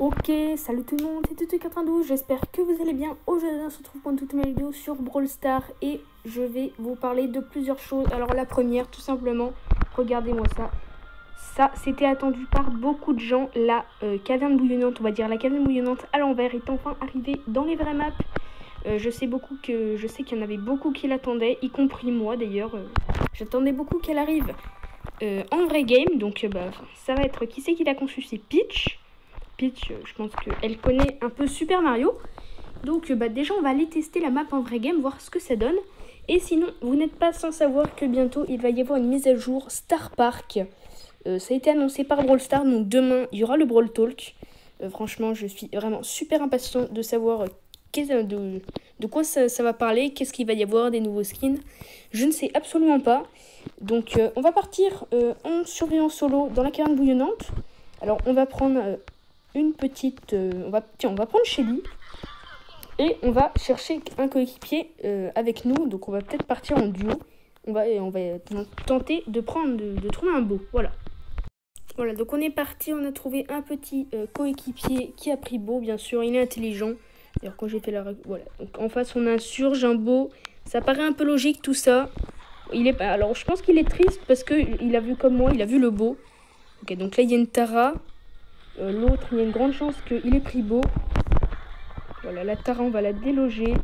Ok, salut tout le monde, c'est Tutu92, j'espère que vous allez bien. Aujourd'hui on se retrouve pour une toute nouvelle vidéo sur Brawl Stars et je vais vous parler de plusieurs choses. Alors la première, tout simplement, regardez-moi ça. Ça, c'était attendu par beaucoup de gens, la caverne bouillonnante, on va dire la caverne bouillonnante à l'envers est enfin arrivée dans les vraies maps. Je sais qu'il y en avait beaucoup qui l'attendaient, y compris moi d'ailleurs. J'attendais beaucoup qu'elle arrive en vrai game, donc ça va être, qui c'est qui l'a conçu, c'est Peach. Peach, je pense qu'elle connaît un peu Super Mario. Donc déjà on va aller tester la map en vrai game, voir ce que ça donne. Et sinon, vous n'êtes pas sans savoir que bientôt il va y avoir une mise à jour Star Park. Ça a été annoncé par Brawl Stars, donc demain il y aura le Brawl Talk. Franchement, je suis vraiment super impatient de savoir de quoi ça va parler, qu'est-ce qu'il va y avoir, des nouveaux skins. Je ne sais absolument pas. Donc on va partir en surveillant solo dans la caverne bouillonnante. Alors on va prendre une petite... on va prendre Shelly. Et on va chercher un coéquipier avec nous. Donc on va peut-être partir en duo. On va tenter de trouver un beau. Voilà, donc on est parti. On a trouvé un petit coéquipier qui a pris beau. Bien sûr, il est intelligent. D'ailleurs, quand j'ai fait la... Voilà, donc en face on a un surge, un beau. Ça paraît un peu logique tout ça. Alors je pense qu'il est triste parce qu'il a vu comme moi, il a vu le beau. Ok, donc là il y a une Tara. L'autre, il y a une grande chance qu'il ait pris beau. Voilà, la Tara, on va la déloger.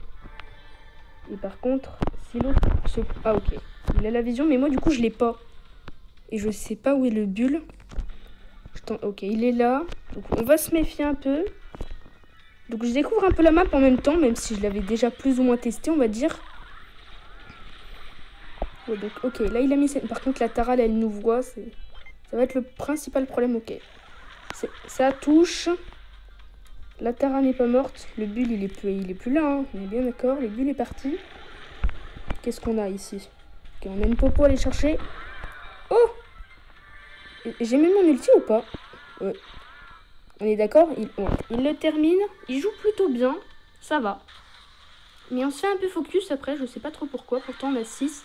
Et par contre, si l'autre se... Ah, ok. Il a la vision, mais moi, du coup, je l'ai pas. Et je sais pas où est le bulle. Ok, il est là. Donc, on va se méfier un peu. Donc, je découvre un peu la map en même temps, même si je l'avais déjà plus ou moins testé, on va dire. Ouais, donc, ok, là, il a mis... Par contre, la Tara, là, elle nous voit. Ça va être le principal problème, ok. Ça touche. La Tara n'est pas morte. Le bull, il est plus là. Hein. On est bien d'accord. Le bull est parti. Qu'est-ce qu'on a ici? Ok, on a une popo à aller chercher. Oh! J'ai mis mon ulti ou pas? Ouais. On est d'accord? Il le termine. Il joue plutôt bien. Ça va. Mais on se fait un peu focus après. Je sais pas trop pourquoi. Pourtant, on a 6.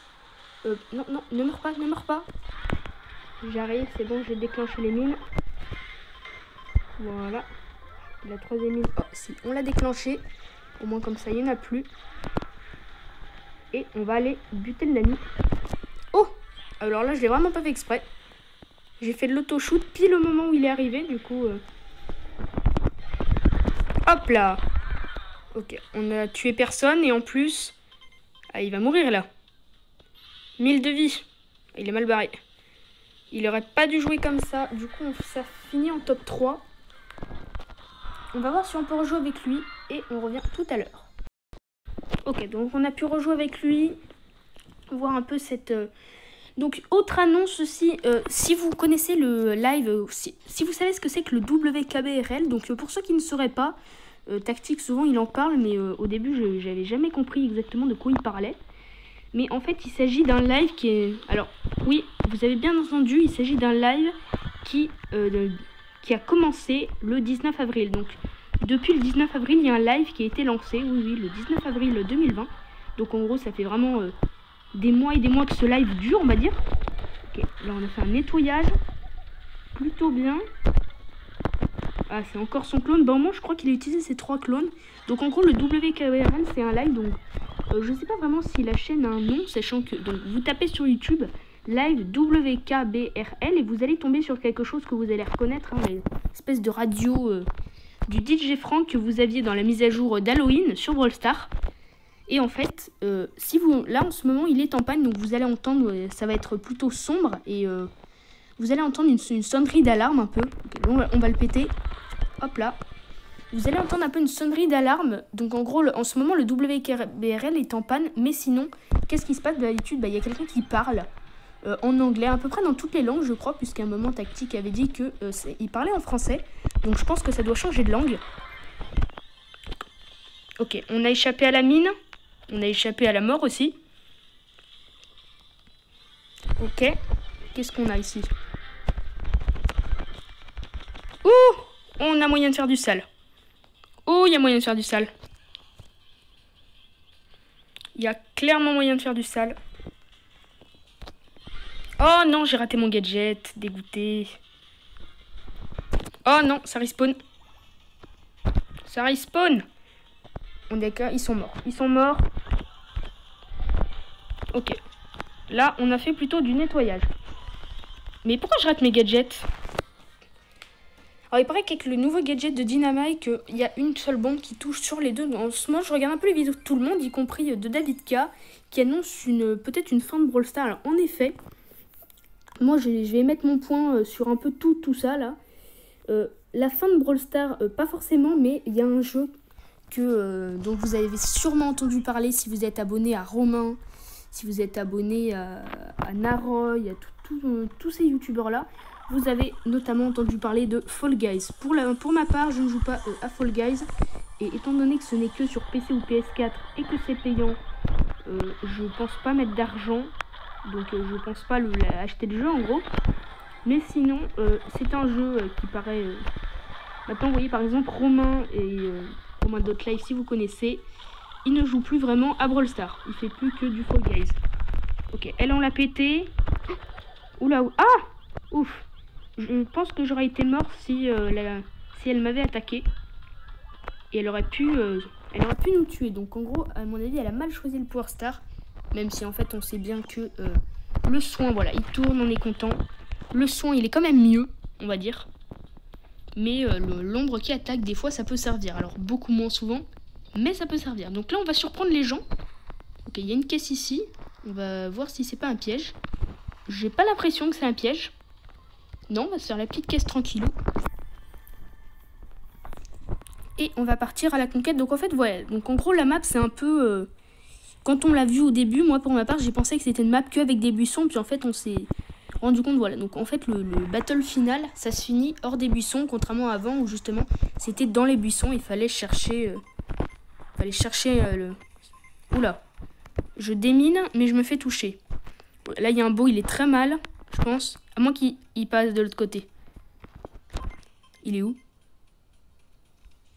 Non, ne meurs pas, ne meurs pas. J'arrive. C'est bon, j'ai déclenché les mines. Voilà. La troisième mine, oh si, on l'a déclenché. Au moins comme ça, il n'y en a plus. Et on va aller buter le nani. Oh! Alors là, je l'ai vraiment pas fait exprès. J'ai fait de l'auto-shoot pile au moment où il est arrivé, du coup... Hop là! Ok, on a tué personne et en plus... Ah, il va mourir là. 1000 de vie. Il est mal barré. Il aurait pas dû jouer comme ça. Du coup, ça finit en top 3. On va voir si on peut rejouer avec lui et on revient tout à l'heure. Ok, donc on a pu rejouer avec lui, voir un peu cette... Donc, autre annonce aussi, si vous connaissez le live, si vous savez ce que c'est que le WKBRL, donc pour ceux qui ne sauraient pas, Tactique souvent il en parle, mais au début j'avais jamais compris exactement de quoi il parlait. Mais en fait il s'agit d'un live qui est... Alors oui, vous avez bien entendu, il s'agit d'un live qui a commencé le 19 avril. Donc depuis le 19 avril, il y a un live qui a été lancé, oui, le 19 avril 2020. Donc en gros, ça fait vraiment des mois et des mois que ce live dure, on va dire. Ok, là on a fait un nettoyage. Plutôt bien. Ah, c'est encore son clone. Bon, moi je crois qu'il a utilisé ses 3 clones. Donc en gros, le WKBRL, c'est un live. Donc je sais pas vraiment si la chaîne a un nom, sachant que... Donc vous tapez sur YouTube live WKBRL et vous allez tomber sur quelque chose que vous allez reconnaître, hein, l'espèce de radio du DJ Frank que vous aviez dans la mise à jour d'Halloween sur Brawl Stars. Et en fait, si vous, là en ce moment il est en panne, donc vous allez entendre, ça va être plutôt sombre et vous allez entendre une sonnerie d'alarme un peu. Okay, on va le péter. Hop là. Vous allez entendre un peu une sonnerie d'alarme. Donc en gros, en ce moment le WKBRL est en panne, mais sinon, qu'est-ce qui se passe d'habitude? Il y a quelqu'un qui parle en anglais, à peu près dans toutes les langues, je crois, puisqu'à un moment Tactique avait dit que il parlait en français. Donc je pense que ça doit changer de langue. Ok, on a échappé à la mine. On a échappé à la mort aussi. Ok. Qu'est-ce qu'on a ici? Oh! On a moyen de faire du sale. Oh, il y a moyen de faire du sale. Il y a clairement moyen de faire du sale. Oh non, j'ai raté mon gadget. Dégoûté. Oh non, ça respawn. Ça respawn. On est d'accord, ils sont morts. Ils sont morts. Ok. Là, on a fait plutôt du nettoyage. Mais pourquoi je rate mes gadgets? Alors, il paraît qu'avec le nouveau gadget de Dynamite, il y a une seule bombe qui touche sur les deux. En ce moment, je regarde un peu les vidéos de tout le monde, y compris de David K, qui annonce peut-être une fin de Brawl Stars. Alors, en effet, moi, je vais mettre mon point sur un peu tout ça, là. La fin de Brawl Stars, pas forcément, mais il y a un jeu dont vous avez sûrement entendu parler si vous êtes abonné à Romain, si vous êtes abonné à Naroy, à tous ces youtubeurs-là. Vous avez notamment entendu parler de Fall Guys. Pour ma part, je ne joue pas à Fall Guys. Et étant donné que ce n'est que sur PC ou PS4 et que c'est payant, je pense pas mettre d'argent. Donc je pense pas acheter le jeu en gros. Mais sinon, c'est un jeu qui paraît... Maintenant, vous voyez par exemple Romain et Romain Live, si vous connaissez, il ne joue plus vraiment à Brawl Stars. Il fait plus que du Fall Guys. Ok, elle on l'a pété. Oula, ah, ouf. Je pense que j'aurais été mort si elle m'avait attaqué. Et elle aurait pu nous tuer. Donc en gros, à mon avis, elle a mal choisi le Power Star. Même si en fait, on sait bien que le soin, voilà, il tourne, on est content. Le soin, il est quand même mieux, on va dire. Mais l'ombre qui attaque, des fois, ça peut servir. Alors beaucoup moins souvent, mais ça peut servir. Donc là, on va surprendre les gens. Ok, il y a une caisse ici. On va voir si c'est pas un piège. J'ai pas l'impression que c'est un piège. Non, on va se faire la petite caisse tranquillou. Et on va partir à la conquête. Donc en fait, voilà. Donc en gros, la map, c'est un peu... quand on l'a vu au début, moi pour ma part, j'ai pensé que c'était une map qu'avec des buissons. Puis en fait, on s'est rendu compte, voilà. Donc en fait, le battle final, ça se finit hors des buissons. Contrairement à avant où justement, c'était dans les buissons. Il fallait chercher... Oula. Je démine, mais je me fais toucher. Là, il y a un beau, il est très mal, je pense. À moins qu'il passe de l'autre côté. Il est où?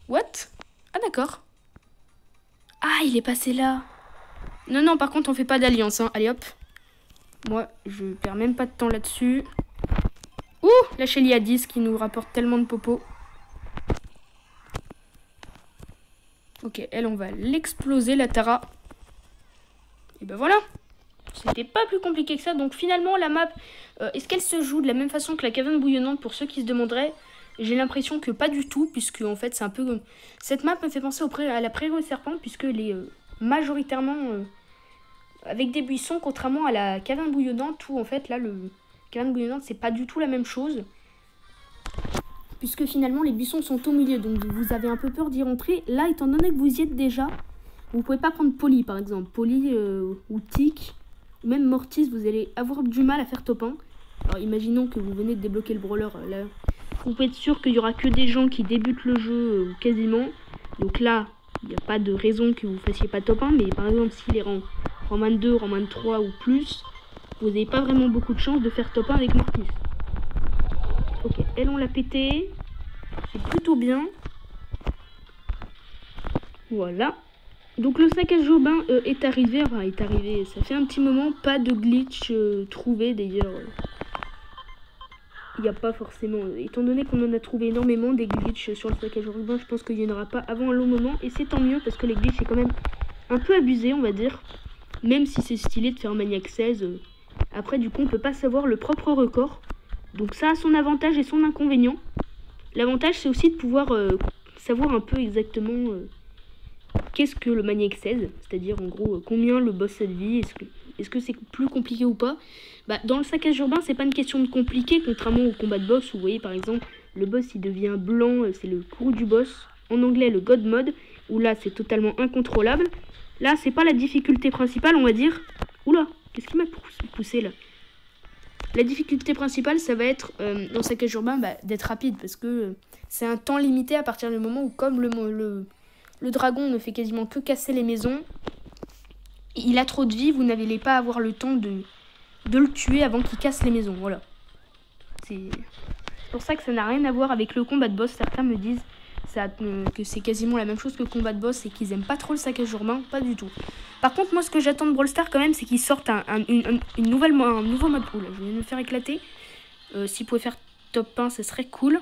What? Ah, d'accord. Ah, il est passé là. Non, non, par contre, on fait pas d'alliance. Hein. Allez, hop. Moi, je perds même pas de temps là-dessus. Ouh, la Shelly à 10 qui nous rapporte tellement de popo. Ok, elle, on va l'exploser, la Tara. Et ben voilà. C'était pas plus compliqué que ça. Donc finalement, la map, est-ce qu'elle se joue de la même façon que la caverne bouillonnante? Pour ceux qui se demanderaient, j'ai l'impression que pas du tout. Puisque en fait, c'est un peu... Cette map me fait penser à la prairie aux serpents. Puisque elle est majoritairement avec des buissons. Contrairement à la caverne bouillonnante. Où en fait, là, la caverne bouillonnante, c'est pas du tout la même chose. Puisque finalement, les buissons sont au milieu. Donc vous avez un peu peur d'y rentrer. Là, étant donné que vous y êtes déjà, vous pouvez pas prendre Polly, par exemple. Polly ou Tic... Même Mortis, vous allez avoir du mal à faire top 1. Alors imaginons que vous venez de débloquer le brawler. Là, vous pouvez être sûr qu'il n'y aura que des gens qui débutent le jeu quasiment. Donc là, il n'y a pas de raison que vous fassiez pas top 1. Mais par exemple, s'il est rang 22, rang 23 ou plus, vous n'avez pas vraiment beaucoup de chance de faire top 1 avec Mortis. Ok, elle on l'a pété. C'est plutôt bien. Voilà. Donc le saccage urbain est arrivé, ça fait un petit moment, pas de glitch trouvé d'ailleurs. Il n'y a pas forcément, étant donné qu'on en a trouvé énormément des glitches sur le saccage urbain, je pense qu'il n'y en aura pas avant un long moment. Et c'est tant mieux parce que les glitches c'est quand même un peu abusé on va dire. Même si c'est stylé de faire Maniac 16, après du coup on peut pas savoir le propre record. Donc ça a son avantage et son inconvénient. L'avantage c'est aussi de pouvoir savoir un peu exactement... qu'est-ce que le Maniac 16, c'est-à-dire en gros combien le boss a de vie, est-ce que c'est plus compliqué ou pas? Bah, dans le saccage urbain, c'est pas une question de compliqué, contrairement au combat de boss où vous voyez par exemple le boss il devient blanc, c'est le courroux du boss, en anglais le God Mode, où là c'est totalement incontrôlable. Là c'est pas la difficulté principale on va dire. Oula, qu'est-ce qui m'a poussé là? La difficulté principale ça va être dans le saccage urbain d'être rapide parce que c'est un temps limité à partir du moment où comme le dragon ne fait quasiment que casser les maisons. Il a trop de vie, vous n'allez pas avoir le temps de le tuer avant qu'il casse les maisons. Voilà. C'est pour ça que ça n'a rien à voir avec le combat de boss. Certains me disent que c'est quasiment la même chose que le combat de boss et qu'ils aiment pas trop le saccage urbain. Pas du tout. Par contre, moi, ce que j'attends de Brawl Stars quand même, c'est qu'ils sortent un nouveau mode. Oula, je vais me faire éclater. S'il pouvait faire top 1, ce serait cool.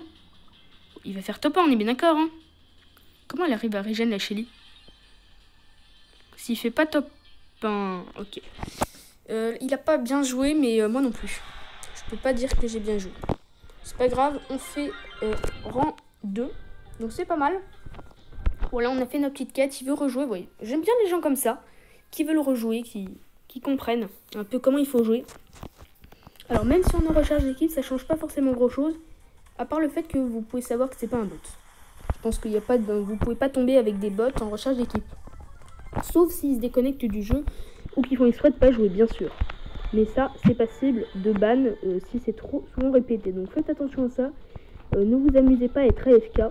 Il va faire top 1, on est bien d'accord, hein. Comment elle arrive à régénérer la Shelly? S'il fait pas top 1, ok. Il a pas bien joué, mais moi non plus. Je peux pas dire que j'ai bien joué. C'est pas grave, on fait rang 2. Donc c'est pas mal. Voilà, on a fait notre petite quête. Il veut rejouer, oui. J'aime bien les gens comme ça, qui veulent rejouer, qui comprennent un peu comment il faut jouer. Alors même si on est en recherche d'équipe, ça change pas forcément grand chose. À part le fait que vous pouvez savoir que c'est pas un bot. Je pense qu'il y a pas de, vous pouvez pas tomber avec des bots en recherche d'équipe. Sauf s'ils se déconnectent du jeu ou qu'ils font exprès de pas jouer, bien sûr. Mais ça, c'est passible de ban si c'est trop souvent répété. Donc faites attention à ça. Ne vous amusez pas à être AFK.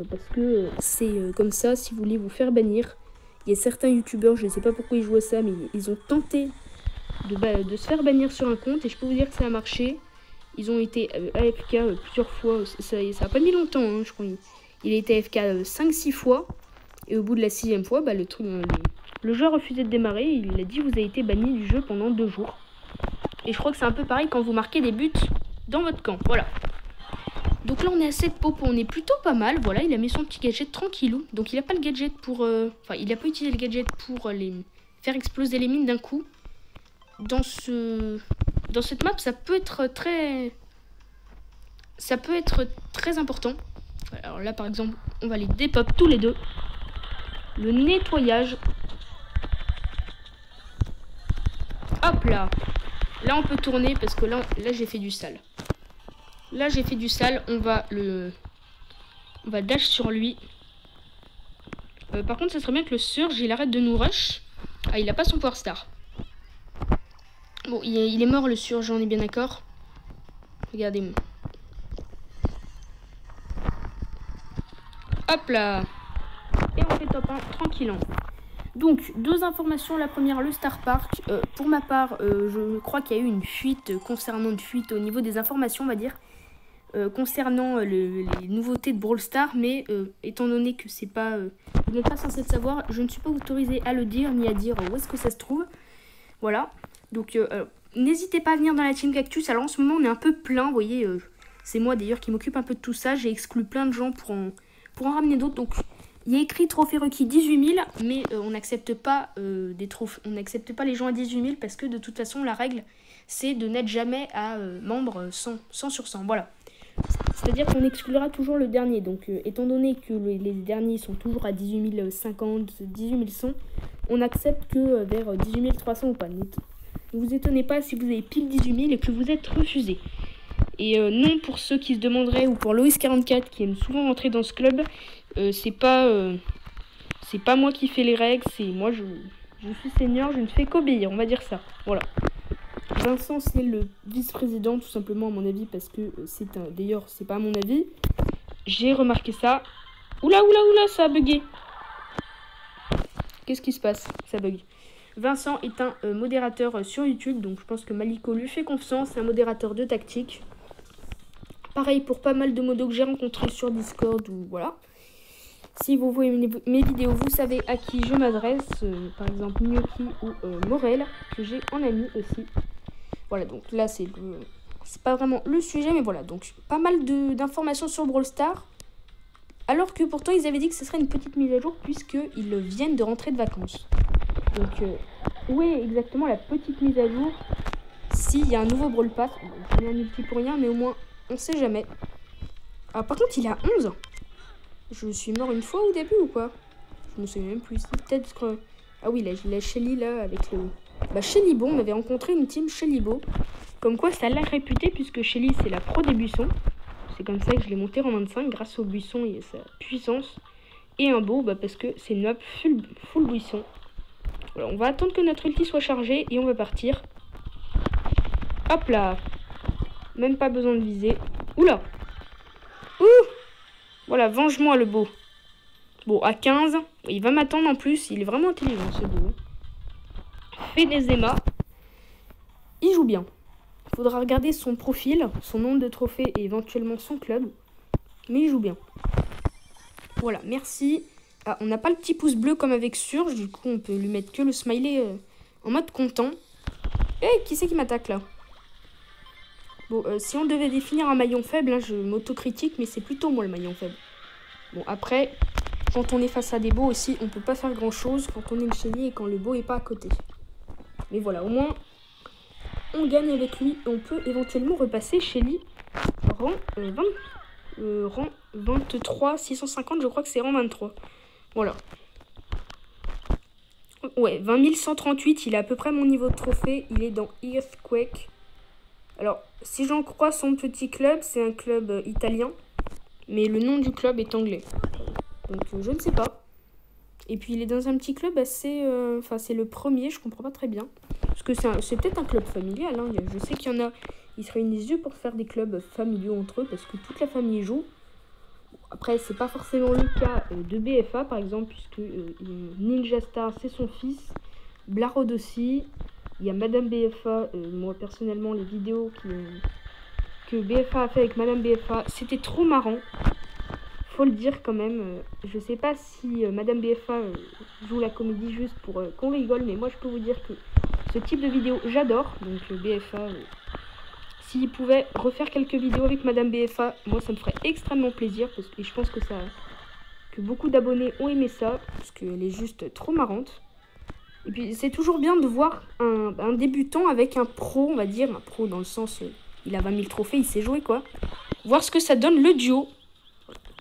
Parce que c'est comme ça, si vous voulez vous faire bannir. Il y a certains youtubeurs, je ne sais pas pourquoi ils jouent à ça, mais ils ont tenté de se faire bannir sur un compte. Et je peux vous dire que ça a marché. Ils ont été AFK plusieurs fois. Ça n'a pas mis longtemps, hein, je crois. Il a été AFK 5-6 fois. Et au bout de la 6e fois, bah, le jeu a refusé de démarrer. Il a dit vous avez été banni du jeu pendant 2 jours. Et je crois que c'est un peu pareil quand vous marquez des buts dans votre camp. Voilà. Donc là on est à 7 popos, on est plutôt pas mal. Voilà, il a mis son petit gadget tranquillou. Donc il n'a pas le gadget pour... Enfin, il n'a pas utilisé le gadget pour faire exploser les mines d'un coup. Dans cette map, ça peut être très important. Alors là par exemple, on va les dépop tous les deux. Le nettoyage. Hop là. Là on peut tourner parce que là j'ai fait du sale. Là j'ai fait du sale, on va dash sur lui. Par contre ça serait bien que le Surge il arrête de nous rush. Ah, il a pas son Power Star. Bon, il est mort le Surge, on est bien d'accord. Regardez-moi. Hop là. Et on fait top 1 tranquillement. Donc, 2 informations. La première, le Star Park. Pour ma part, je crois qu'il y a eu une fuite concernant au niveau des informations, on va dire. Concernant les nouveautés de Brawl Stars, mais étant donné que c'est pas, vous n'êtes pas censé le savoir, je ne suis pas autorisée à le dire ni à dire où est-ce que ça se trouve. Voilà. Donc, n'hésitez pas à venir dans la Team Cactus. Alors en ce moment, on est un peu plein. Vous voyez, c'est moi d'ailleurs qui m'occupe un peu de tout ça. J'ai exclu plein de gens pour en ramener d'autres. Donc, il y a écrit trophée requis 18 000, mais on n'accepte pas on n'accepte pas les gens à 18 000 parce que de toute façon, la règle, c'est de n'être jamais à membre 100 sur 100. Voilà. C'est-à-dire qu'on exclura toujours le dernier. Donc, étant donné que les derniers sont toujours à 18 050, 18 100, on n'accepte que vers 18 300 ou pas. Ne vous étonnez pas si vous avez pile 18 000 et que vous êtes refusé. Et non, pour ceux qui se demanderaient, ou pour Loïs44 qui aime souvent rentrer dans ce club, c'est pas moi qui fais les règles, c'est moi, je suis senior, je ne fais qu'obéir, on va dire ça. Voilà. Vincent, c'est le vice-président, tout simplement, à mon avis, parce que d'ailleurs, c'est pas à mon avis. J'ai remarqué ça. Oula, ça a bugué. Qu'est-ce qui se passe? Ça bug. Vincent est un modérateur sur YouTube, donc je pense que Maliko lui fait confiance. C'est un modérateur de tactique. Pareil pour pas mal de modos que j'ai rencontrés sur Discord ou voilà. Si vous voyez mes vidéos, vous savez à qui je m'adresse. Par exemple, Gnocchi ou Morel, que j'ai en ami aussi. Voilà, donc là, c'est pas vraiment le sujet, mais voilà. Donc, pas mal d'informations sur Brawl Stars. Alors que pourtant, ils avaient dit que ce serait une petite mise à jour, puisqu'ils viennent de rentrer de vacances. Donc, où est exactement la petite mise à jour? S'il y a un nouveau Brawl Pass, je n'ai un ulti pour rien, mais au moins, on sait jamais. Alors, par contre, il est à 11. Je suis mort une fois au début ou quoi? Je me souviens même plus. Peut-être que... Ah oui, la Shelly, là, avec le... Bah, Shelly-Bo, on avait rencontré une team Shelly-Bo. Comme quoi, ça l'a réputé, puisque Shelly, c'est la pro des buissons. C'est comme ça que je l'ai monté en 25, grâce au buisson et à sa puissance. Et un beau, bah, parce que c'est une map full buisson. Voilà, on va attendre que notre ulti soit chargé et on va partir. Hop là. Même pas besoin de viser. Oula. Ouh. Voilà, venge-moi le beau. Bon, à 15, il va m'attendre en plus. Il est vraiment intelligent, ce beau. Fait des émas. Il joue bien. Il faudra regarder son profil, son nombre de trophées et éventuellement son club. Mais il joue bien. Voilà, merci. Ah, on n'a pas le petit pouce bleu comme avec Surge. Du coup, on peut lui mettre que le smiley en mode content. Eh, qui c'est qui m'attaque là? Bon, si on devait définir un maillon faible, hein, je m'autocritique, mais c'est plutôt moi le maillon faible. Bon, après, Quand on est face à des beaux aussi, on peut pas faire grand chose quand on est le Shelly et quand le beau est pas à côté. Mais voilà, au moins, on gagne avec lui. Et on peut éventuellement repasser Shelly rang, rang 23, 650, je crois que c'est rang 23. Voilà. Ouais, 20 138, il est à peu près mon niveau de trophée. Il est dans Earthquake. Alors, si j'en crois son petit club, c'est un club italien. Mais le nom du club est anglais. Donc, je ne sais pas. Et puis, il est dans un petit club assez... Enfin, c'est le premier, je comprends pas très bien. Parce que c'est peut-être un club familial. Hein. Je sais qu'il y en a... Ils se réunissent pour faire des clubs familiaux entre eux. Parce que toute la famille joue. Après, c'est pas forcément le cas de BFA, par exemple. Puisque Ninja Star, c'est son fils. Blarod aussi. Il y a Madame BFA. Moi, personnellement, les vidéos que BFA a fait avec Madame BFA, c'était trop marrant. Faut le dire quand même. Je sais pas si Madame BFA joue la comédie juste pour qu'on rigole, mais moi je peux vous dire que ce type de vidéo j'adore. Donc BFA, s'il pouvait refaire quelques vidéos avec Madame BFA, moi ça me ferait extrêmement plaisir parce que je pense que beaucoup d'abonnés ont aimé ça parce qu'elle est juste trop marrante. Et puis c'est toujours bien de voir un débutant avec un pro, on va dire, un pro dans le sens il a 20 000 trophées, il sait jouer quoi. Voir ce que ça donne le duo.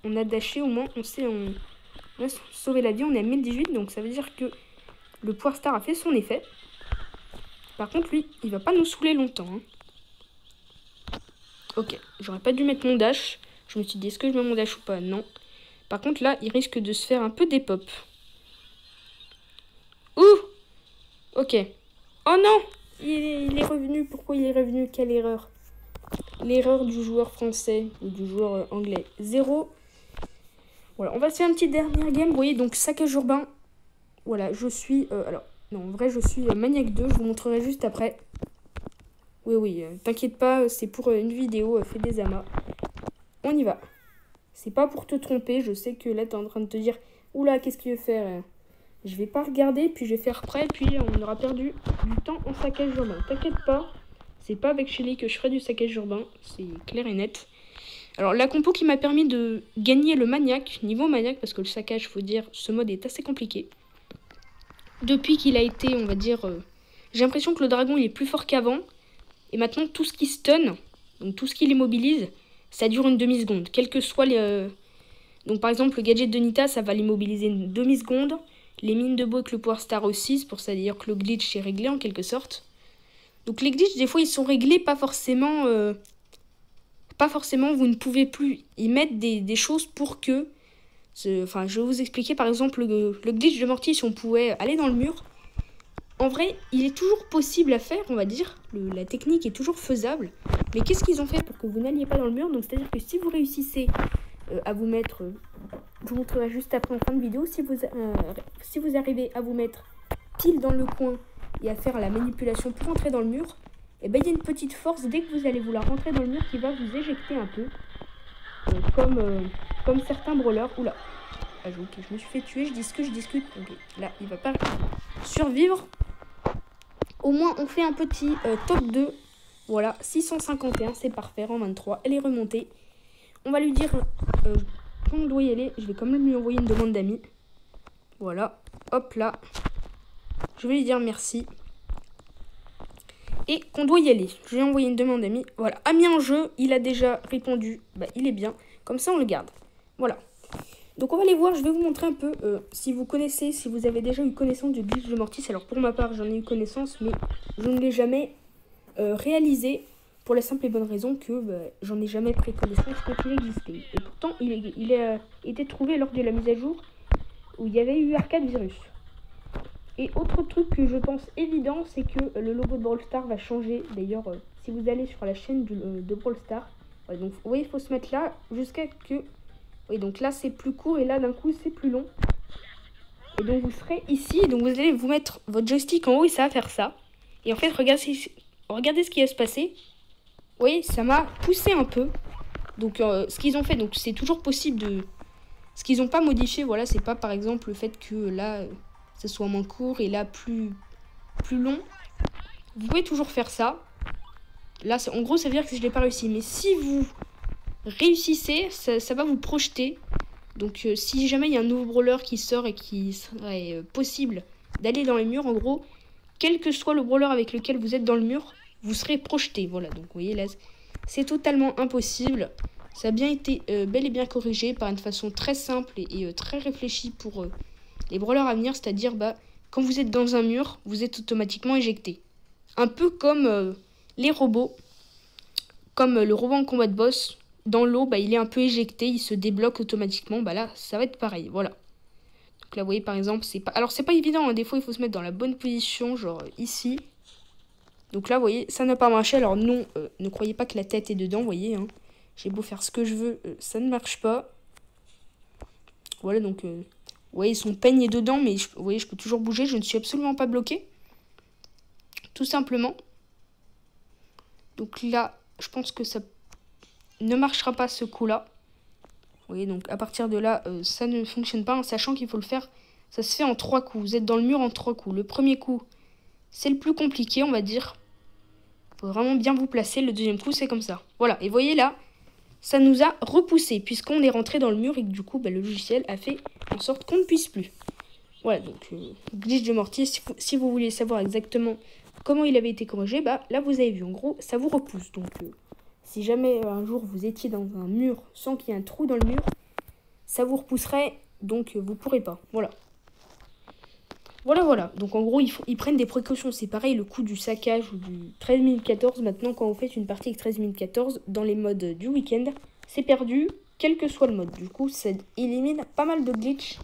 On a dashé au moins, on a sauvé la vie, on est à 1018, donc ça veut dire que le Power Star a fait son effet. Par contre, lui, il va pas nous saouler longtemps. Hein. Ok, j'aurais pas dû mettre mon dash. Je me suis dit, est-ce que je mets mon dash ou pas? Non. Par contre, là, il risque de se faire un peu des pop. Ouh! Ok. Oh non! Il est revenu. Pourquoi il est revenu? Quelle erreur? L'erreur du joueur français ou du joueur anglais. 0. Voilà, on va se faire une petite dernière game. Vous voyez, donc saccage urbain. Voilà, je suis... alors, non, en vrai, je suis Maniac 2. Je vous montrerai juste après. Oui, t'inquiète pas, c'est pour une vidéo. Fais des amas. On y va. C'est pas pour te tromper. Je sais que là, t'es en train de te dire... Oula, qu'est-ce qu'il veut faire? Je vais pas regarder, puis je vais faire prêt. Puis on aura perdu du temps en saccage urbain. T'inquiète pas. C'est pas avec Shelly que je ferai du saccage urbain. C'est clair et net. Alors, la compo qui m'a permis de gagner le maniaque, niveau maniaque, parce que le saccage, faut dire, ce mode est assez compliqué. Depuis qu'il a été, on va dire, j'ai l'impression que le dragon, il est plus fort qu'avant. Et maintenant, tout ce qui stun, donc tout ce qui l'immobilise, ça dure une demi-seconde. Quel que soit les... Donc, par exemple, le gadget de Nita, ça va l'immobiliser une demi-seconde. Les mines de beau avec le Power Star aussi, c'est pour ça d'ailleurs que le glitch est réglé en quelque sorte. Donc, les glitches, des fois, ils sont réglés, pas forcément... vous ne pouvez plus y mettre des choses pour que... Enfin, je vais vous expliquer par exemple le glitch de Morty, si on pouvait aller dans le mur. En vrai, il est toujours possible à faire, on va dire. La technique est toujours faisable. Mais qu'est-ce qu'ils ont fait pour que vous n'alliez pas dans le mur? Donc, c'est-à-dire que si vous réussissez à vous mettre... je vous montrerai juste après en fin de vidéo. Si vous arrivez à vous mettre pile dans le coin et à faire la manipulation pour entrer dans le mur... Et ben il y a une petite force dès que vous allez vouloir rentrer dans le mur qui va vous éjecter un peu. Comme certains brawlers. Oula. Ah, ok, je me suis fait tuer, je discute. Ok, là, il va pas survivre. Au moins, on fait un petit top 2. Voilà, 651, c'est parfait, rang 23. Elle est remontée. On va lui dire quand on doit y aller. Je vais quand même lui envoyer une demande d'amis. Voilà, hop là. Je vais lui dire merci. Et qu'on doit y aller. Je lui ai envoyé une demande d'amis. Voilà, ami en jeu, il a déjà répondu. Bah, il est bien. Comme ça, on le garde. Voilà. Donc, on va aller voir. Je vais vous montrer un peu si vous connaissez, si vous avez déjà eu connaissance du glitch de Mortis. Alors, pour ma part, j'en ai eu connaissance, mais je ne l'ai jamais réalisé pour la simple et bonne raison que j'en ai jamais pris connaissance quand il existait. Et pourtant, il a été trouvé lors de la mise à jour où il y avait eu Arcade Virus. Et autre truc que je pense évident, c'est que le logo de Brawl Stars va changer. D'ailleurs, si vous allez sur la chaîne de Brawl Stars, ouais, donc vous voyez, il faut se mettre là jusqu'à que... Oui, donc là c'est plus court et là d'un coup c'est plus long. Et donc vous serez ici, donc vous allez vous mettre votre joystick en haut et ça va faire ça. Et en fait, regardez ce qui va se passer. Vous voyez, ça m'a poussé un peu. Donc ce qu'ils ont fait, donc c'est toujours possible de... Ce qu'ils n'ont pas modifié, voilà, c'est pas par exemple le fait que là... ça soit moins court et là plus long. Vous pouvez toujours faire ça. Là, en gros, ça veut dire que je l'ai pas réussi. Mais si vous réussissez, ça va vous projeter Donc si jamais il y a un nouveau brawler qui sort et qui serait possible d'aller dans les murs, en gros, quel que soit le brawler avec lequel vous êtes dans le mur, vous serez projeté. Voilà, donc vous voyez là, c'est totalement impossible. Ça a bien été bel et bien corrigé par une façon très simple et très réfléchie pour les brawlers à venir. C'est-à-dire, quand vous êtes dans un mur, vous êtes automatiquement éjecté. Un peu comme les robots, comme le robot en combat de boss. Dans l'eau, il est un peu éjecté, il se débloque automatiquement. Là, ça va être pareil, voilà. Donc là, vous voyez, par exemple, c'est pas... Alors, c'est pas évident, hein. Des fois, il faut se mettre dans la bonne position, genre ici. Donc là, vous voyez, ça n'a pas marché. Alors non, ne croyez pas que la tête est dedans, vous voyez. Hein. J'ai beau faire ce que je veux, ça ne marche pas. Voilà, donc, vous voyez, son peigne est dedans, mais vous voyez, je peux toujours bouger. Je ne suis absolument pas bloqué. Tout simplement. Donc là, je pense que ça ne marchera pas ce coup-là. Vous voyez, donc à partir de là, ça ne fonctionne pas, en sachant qu'il faut le faire. Ça se fait en 3 coups. Vous êtes dans le mur en 3 coups. Le premier coup, c'est le plus compliqué, on va dire. Il faut vraiment bien vous placer. Le deuxième coup, c'est comme ça. Voilà, et vous voyez là, ça nous a repoussé, puisqu'on est rentré dans le mur et que du coup, le logiciel a fait en sorte qu'on ne puisse plus. Voilà, donc glitch de mortier. Si vous voulez savoir exactement comment il avait été corrigé, là, vous avez vu. En gros, ça vous repousse. Donc, si jamais un jour vous étiez dans un mur sans qu'il y ait un trou dans le mur, ça vous repousserait, donc vous pourrez pas. Voilà. Voilà. Donc en gros, ils prennent des précautions. C'est pareil, le coup du saccage ou du 13 014. Maintenant, quand vous faites une partie avec 13 014 dans les modes du week-end, c'est perdu, quel que soit le mode. Du coup, ça élimine pas mal de glitches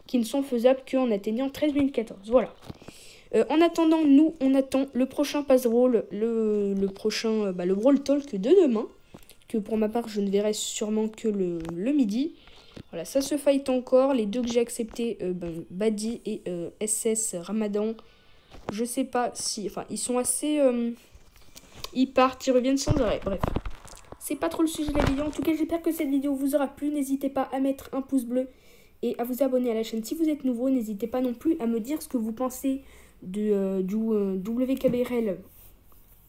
qui ne sont faisables qu'en atteignant 13 014. Voilà. En attendant, nous, on attend le prochain pass roll, le prochain, le Brawl Talk de demain. Que pour ma part, je ne verrai sûrement que le midi. Voilà, ça se fight encore. Les deux que j'ai acceptés, Badi et SS Ramadan. Je sais pas si... Enfin, ils sont assez... ils partent, ils reviennent sans arrêt. Bref, c'est pas trop le sujet de la vidéo. En tout cas, j'espère que cette vidéo vous aura plu. N'hésitez pas à mettre un pouce bleu et à vous abonner à la chaîne si vous êtes nouveau. N'hésitez pas non plus à me dire ce que vous pensez du WKBRL,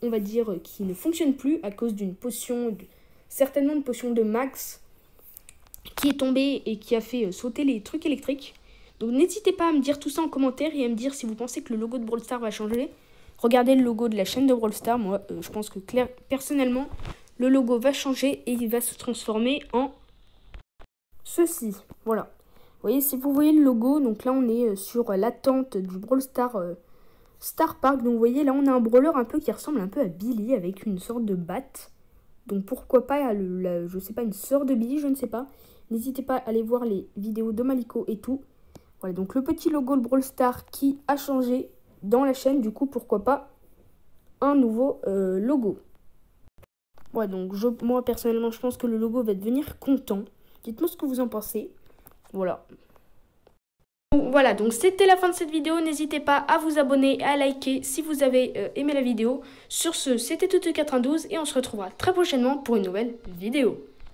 on va dire, qui ne fonctionne plus à cause d'une potion, certainement une potion de max, qui est tombée et qui a fait sauter les trucs électriques. Donc n'hésitez pas à me dire tout ça en commentaire et à me dire si vous pensez que le logo de Brawl Stars va changer. Regardez le logo de la chaîne de Brawl Stars. Moi, je pense que personnellement, le logo va changer et il va se transformer en ceci. Voilà. Vous voyez, si vous voyez le logo, donc là on est sur l'attente du Brawl Stars Star Park. Donc vous voyez, là on a un brawler un peu qui ressemble un peu à Billy avec une sorte de batte. Donc pourquoi pas, je sais pas, une sorte de Billy, je ne sais pas. N'hésitez pas à aller voir les vidéos de Maliko et tout. Voilà, donc le petit logo de Brawl Stars qui a changé dans la chaîne. Du coup, pourquoi pas un nouveau logo. Ouais, donc moi personnellement, je pense que le logo va devenir content. Dites-moi ce que vous en pensez. Voilà. Voilà, donc c'était la fin de cette vidéo. N'hésitez pas à vous abonner et à liker si vous avez aimé la vidéo. Sur ce, c'était Tutu92 et on se retrouvera très prochainement pour une nouvelle vidéo.